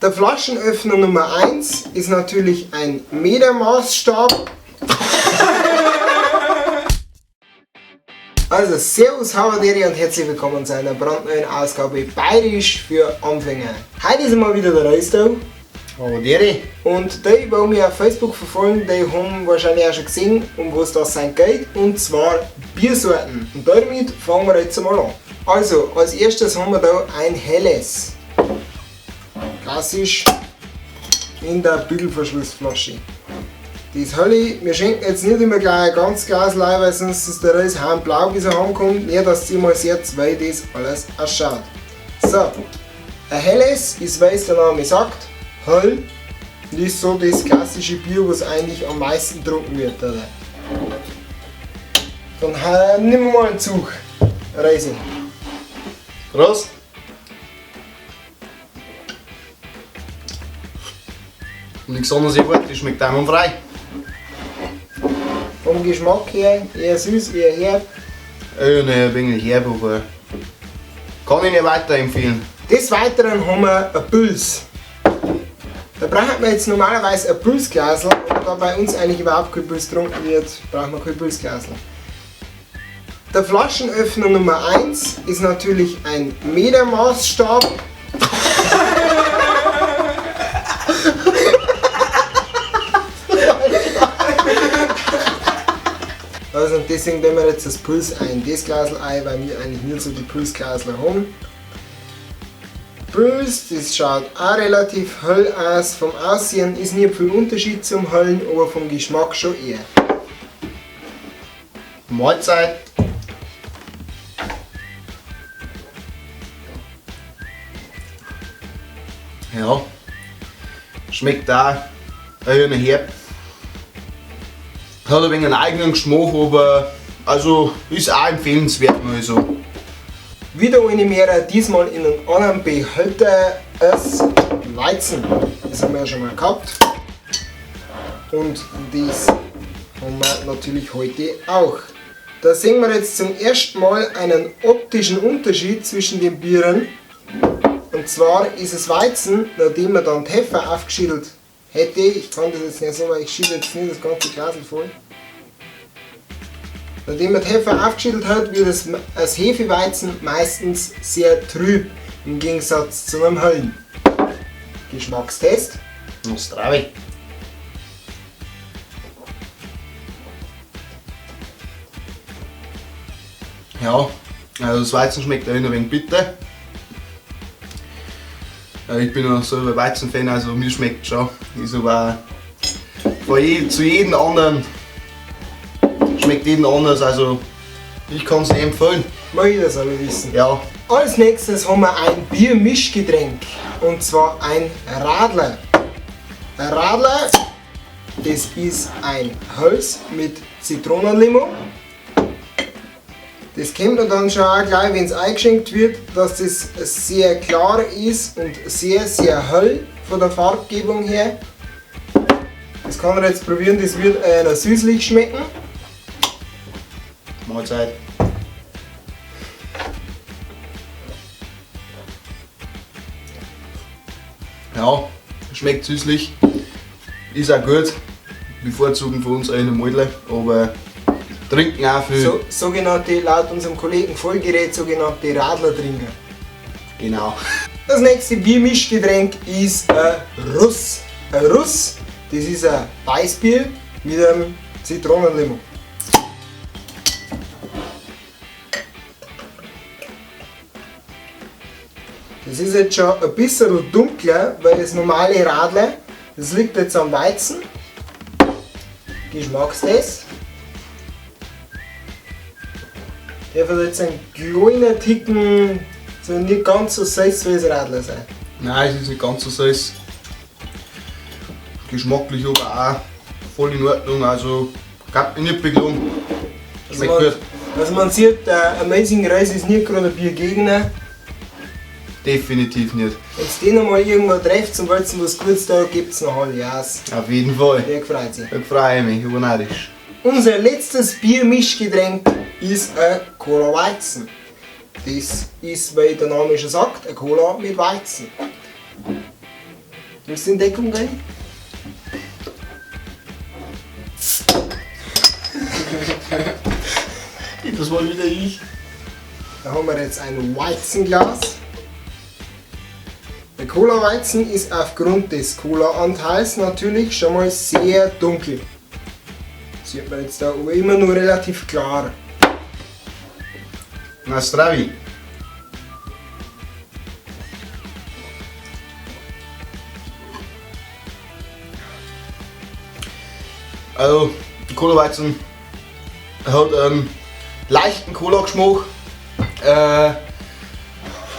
Der Flaschenöffner Nummer 1 ist natürlich ein Metermaßstab. Also Servus, Havaderi und herzlich willkommen zu einer brandneuen Ausgabe Bayerisch für Anfänger. Heute ist mal wieder der Reistau. Havaderi. Und die, die mich auf Facebook verfolgen, die haben wahrscheinlich auch schon gesehen, um was das sein geht. Und zwar Biersorten. Und damit fangen wir jetzt mal an. Also, als erstes haben wir da ein helles. Klassisch in der Bügelverschlussflasche. Das helle, wir schenken jetzt nicht immer gleich ein ganz Glas rein, weil sonst ist der Reis blau bis er heimkommt. Nicht, dass ihr mal seht, weil das alles ausschaut. So, ein helles ist, weil es der Name sagt, hell. Das ist so das klassische Bier, was eigentlich am meisten getrunken wird. Oder? Dann nehmen wir mal einen Zug. Reise. Prost. Nichts anderes erwartet, schmeckt einwandfrei. Vom Geschmack her eher süß, eher herb. Ja, ne, ein wenig herb, aber kann ich nicht weiterempfehlen. Des Weiteren haben wir ein Pils. Da braucht man jetzt normalerweise ein Pülsglasl, aber da bei uns eigentlich überhaupt kein Pils getrunken wird, braucht man kein Pülsglasl. Der Flaschenöffner Nummer 1 ist natürlich ein Metermaßstab. Also und deswegen nehmen wir jetzt das Puls ein, das Glasl ein, weil wir eigentlich nicht so die Pulsglasler haben. Puls, das schaut auch relativ hell aus. Vom Aussehen ist nicht viel Unterschied zum Hellen, aber vom Geschmack schon eher. Mahlzeit. Ja, schmeckt auch ein herb. Hat ein wenig einen eigenen Geschmack, aber also ist auch empfehlenswert mal so. Wieder eine mehr, diesmal in einem anderen Behälter als Weizen. Das haben wir ja schon mal gehabt. Und das haben wir natürlich heute auch. Da sehen wir jetzt zum ersten Mal einen optischen Unterschied zwischen den Bieren. Und zwar ist es Weizen, nachdem man dann die Hefe aufgeschüttelt hätte. Ich kann das jetzt nicht so, weil ich schütte jetzt nicht das ganze Glas voll. Nachdem man die Hefe aufgeschüttelt hat, wird das Hefeweizen meistens sehr trüb, im Gegensatz zu einem hellen. Geschmackstest. Nostravi. Ja, also das Weizen schmeckt auch ein wenig bitter. Ich bin ja selber Weizenfan, also mir schmeckt es schon. Ist aber zu jedem anderen schmeckt jeden anders, also ich kann es nicht empfehlen. Mal jeder soll wissen. Ja. Als nächstes haben wir ein Biermischgetränk und zwar ein Radler. Ein Radler, das ist ein Hals mit Zitronenlimo. Das kennt man dann schon auch gleich, wenn es eingeschenkt wird, dass das sehr klar ist und sehr, sehr hell von der Farbgebung her. Das kann man jetzt probieren, das wird noch süßlich schmecken. Mahlzeit. Ja, schmeckt süßlich, ist auch gut. Bevorzugen von uns eine Mädle, aber trinken auch viel. Sogenannte, laut unserem Kollegen Vollgerät, sogenannte Radlertrinker. Genau. Das nächste Biermischgetränk ist ein Russ. Ein Russ, das ist ein Weißbier mit einem Zitronenlimo. Das ist jetzt schon ein bisschen dunkler, weil das normale Radler, das liegt jetzt am Weizen. Geschmackstest. Der wird jetzt ein kleiner Ticken, so nicht ganz so süß wie das Radler sein. Nein, es ist nicht ganz so süß. Geschmacklich aber auch voll in Ordnung, also gab mir nicht beklungen. Schmeckt gut. Also man sieht, der Amazing Rice ist nicht gerade ein Biergegner. Definitiv nicht. Wenn es den einmal irgendwo trefft und wollt was Gutes da, gibt es noch alle Jas. Auf jeden Fall. Der freut sich. Da freue ich mich, übernarrisch. Unser letztes Biermischgetränk ist ein Cola Weizen. Das ist, wie der Name schon sagt, ein Cola mit Weizen. Willst du in Deckung gehen? Das war wieder ich. Da haben wir jetzt ein Weizenglas. Der Cola-Weizen ist aufgrund des Cola-Anteils natürlich schon mal sehr dunkel. Sieht man jetzt da aber immer nur relativ klar. Na, Stravi. Also, der Cola-Weizen hat einen leichten Cola-Geschmack.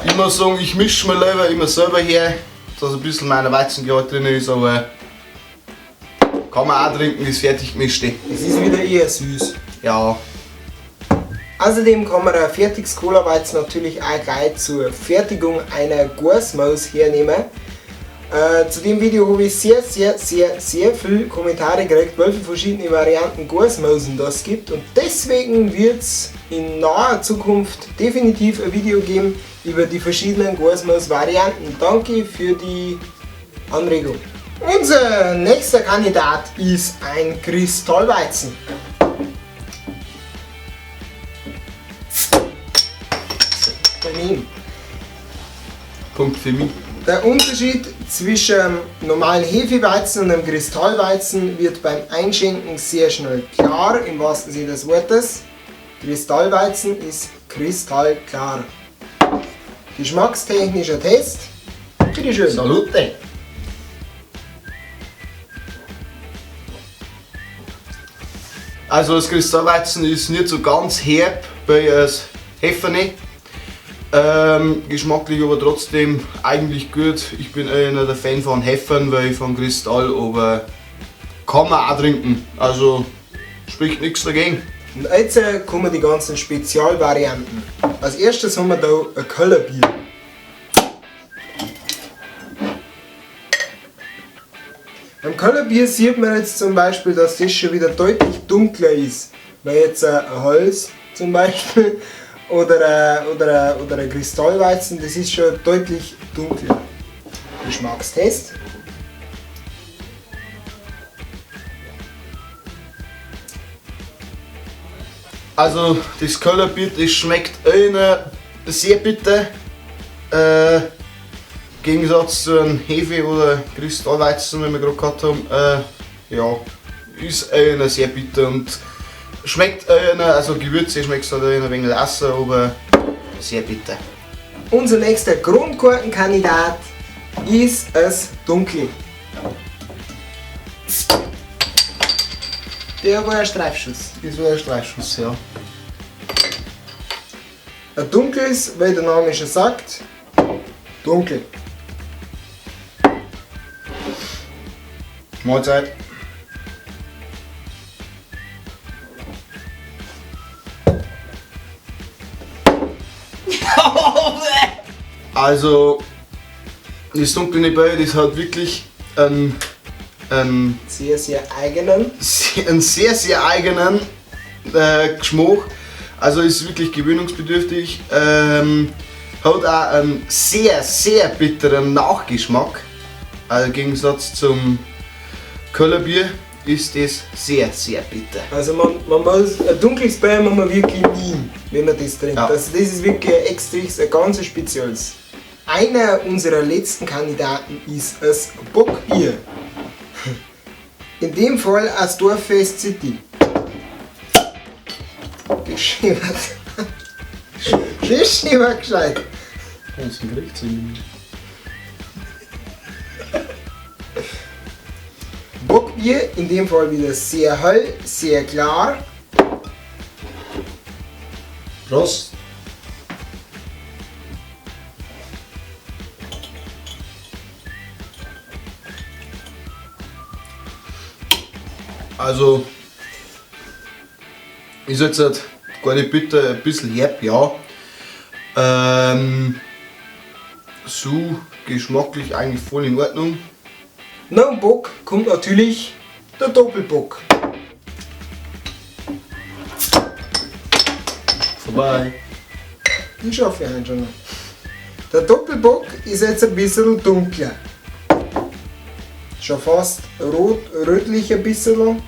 Ich muss sagen, ich mische mir lieber immer selber her, dass ein bisschen meiner Weizengehalt drin ist, aber kann man auch trinken, ist fertig gemischt. Es ist wieder eher süß. Ja, Außerdem kann man ein fertiges Cola-Weizen natürlich auch gleich zur Fertigung einer Guasmaus hernehmen. Zu dem Video habe ich sehr viele Kommentare gekriegt, welche verschiedene Varianten Guasmausen das gibt, und deswegen wird es in naher Zukunft definitiv ein Video geben über die verschiedenen Guasmaus-Varianten. Danke für die Anregung. Unser nächster Kandidat ist ein Kristallweizen. Daneben. Punkt für mich. Der Unterschied zwischen einem normalen Hefeweizen und einem Kristallweizen wird beim Einschenken sehr schnell klar, im wahrsten Sinne des Wortes. Kristallweizen ist kristallklar. Geschmackstechnischer Test. Bitte schön. Salute! Also das Kristallweizen ist nicht so ganz herb bei das Heferne. Geschmacklich aber trotzdem eigentlich gut. Ich bin einer der Fan von Hefen, weil ich von Kristall, aber kann man auch trinken. Also spricht nichts dagegen. Und jetzt kommen die ganzen Spezialvarianten. Als erstes haben wir da ein Kellerbier. Beim Kellerbier sieht man jetzt zum Beispiel, dass das schon wieder deutlich dunkler ist. Weil jetzt ein Holz zum Beispiel oder ein Kristallweizen, das ist schon deutlich dunkler. Geschmackstest. Also das Kellerbier, das schmeckt sehr bitter. Im Gegensatz zu einem Hefe- oder Kristallweizen, den wir gerade gehabt haben, ja, ist sehr bitter und schmeckt also Gewürze schmeckt es halt ein wenig lasser, aber sehr bitter. Unser nächster Grundkorkenkandidat ist es Dunkel. Der war ein Streifschuss. Das war ein Streifschuss, ja. Ein dunkles, weil der Name schon sagt, dunkel. Mahlzeit. Also, das dunkle Nebel, das hat wirklich einen Sehr eigenen. sehr eigenen Geschmack. Also ist wirklich gewöhnungsbedürftig. Hat auch einen sehr bitteren Nachgeschmack. Also im Gegensatz zum Kellerbier ist das sehr bitter. Also man muss, ein dunkles Bier muss man wirklich nie, wenn man das trinkt. Ja. Also das ist wirklich ein ganz spezielles. Einer unserer letzten Kandidaten ist das Bockbier. In dem Fall aus Dorffest City. Geschimmert. Geschimmert gescheit. Das ist ein Gericht. Bockbier, in dem Fall wieder sehr hell, sehr klar. Prost. Also ist jetzt halt gar nicht bitter, ein bisschen herb, ja. So geschmacklich eigentlich voll in Ordnung. Nach dem Bock kommt natürlich der Doppelbock. Vorbei. Ich schaffe ihn schon noch. Der Doppelbock ist jetzt ein bisschen dunkler. schon fast rötlich ein bisschen.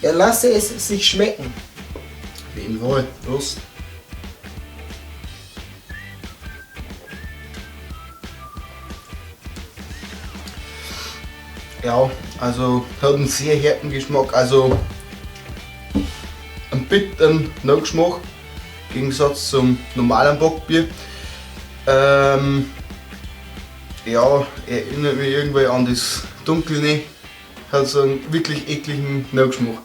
Ja, lasse es sich schmecken. Auf jeden Fall. Prost. Ja, also hat einen sehr herben Geschmack, also einen bitteren Nachgeschmack im Gegensatz zum normalen Bockbier. Ja, erinnert mich irgendwie an das Dunkelne, hat so einen wirklich ekligen Nachgeschmack.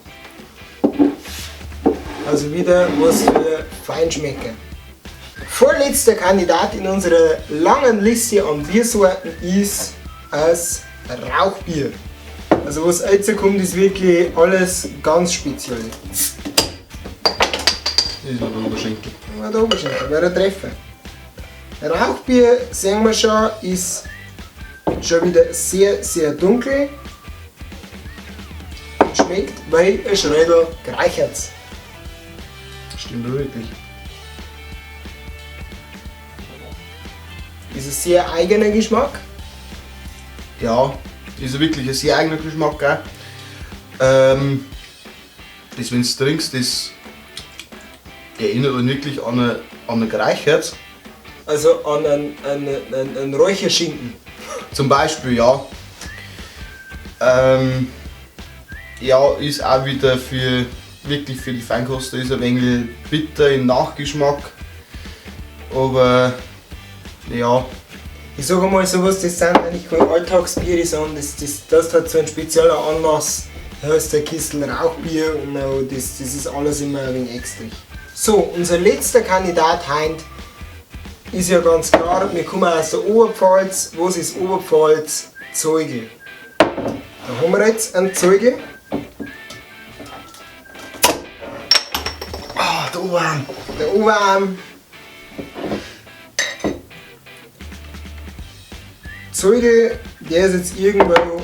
Also wieder was für Feinschmecker. Vorletzter Kandidat in unserer langen Liste an Biersorten ist das Rauchbier. Also was jetzt kommt, ist wirklich alles ganz speziell. Das ist noch der Oberschenkel. Ja, der Oberschenkel wäre ein Treffer. Rauchbier, sehen wir schon, ist schon wieder sehr, sehr dunkel. Und schmeckt wie ein Schrödel gereichert. Stimmt auch wirklich. Ist ein sehr eigener Geschmack. Ja, ist wirklich ein sehr eigener Geschmack. Auch. Das, wenn du trinkst, das erinnert mich wirklich an ein Gereichert. Also an einen Räucherschinken. Zum Beispiel, ja. Ja, ist auch wieder wirklich für die Feinkoster ist ein wenig bitter im Nachgeschmack. Aber ja. Ich sage mal sowas, das sind eigentlich keine Alltagsbiere, sondern das hat so einen speziellen Anlass. Da heißt der Kistel Rauchbier und das ist alles immer ein wenig extra. So, unser letzter Kandidat heint ist ja ganz klar, wir kommen aus der Oberpfalz. Was ist Oberpfalz? Zeugl. Da haben wir jetzt einen Zeugl. Ah, der Oberarm. Der Oberarm. Zeugl, der ist jetzt irgendwo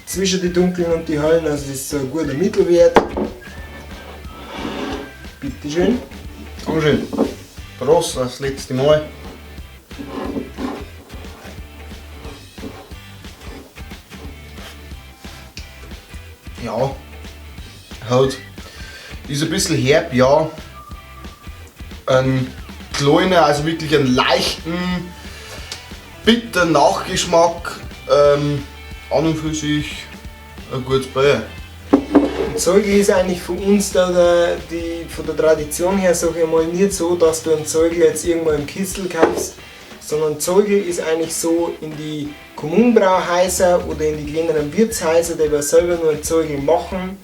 zwischen die dunklen und die hellen, also das ist so ein guter Mittelwert. Bitteschön. Dankeschön. Prost, das letzte Mal. Ja, halt. Ist ein bisschen herb, ja. Ein kleiner, also wirklich einen leichten, bitteren Nachgeschmack. An und für sich ein gutes Bier. Zeugl ist eigentlich von uns von der Tradition her, sage ich mal, nicht so, dass du einen Zeugl jetzt irgendwo im Kistel kaufst, sondern Zeugl ist eigentlich so in die Kommunenbrauhäuser oder in die kleineren Wirtshäuser, die wir selber nur einen Zeugl machen.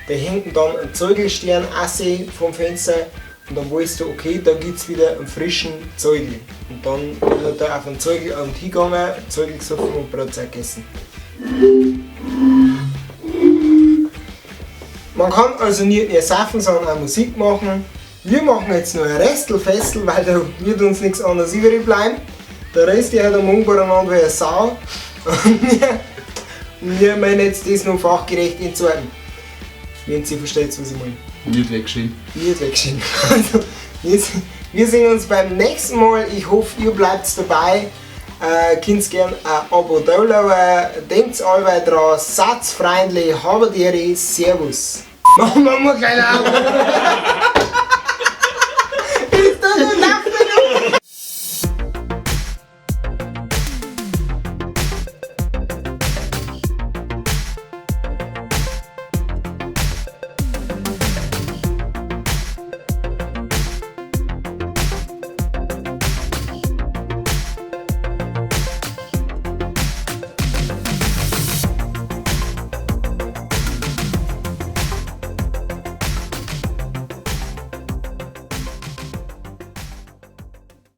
Da hängt dann ein Zeuglstern vom Fenster und dann weißt du, okay, da gibt es wieder einen frischen Zeugl. Und dann wird er auf einen Zeugl hingegangen, Zeugl gesoffen und Brotzeit gegessen. Man kann also nicht nur saufen, sondern auch Musik machen. Wir machen jetzt noch ein Restelfestel, weil da wird uns nichts anderes übrig bleiben. Der Rest ist halt am Morgen beieinander wie eine Sau. Und wir meinen jetzt das noch fachgerecht entsorgen. Wenn Sie versteht, was ich meine. Nicht weggeschehen. Nicht weggeschehen. Also, wir sehen uns beim nächsten Mal. Ich hoffe, ihr bleibt dabei. Könnt gerne ein Abo da lassen. Denkt allweil dran, seid freundlich, habt Ehre, Servus. Machen wir mal gleich auf.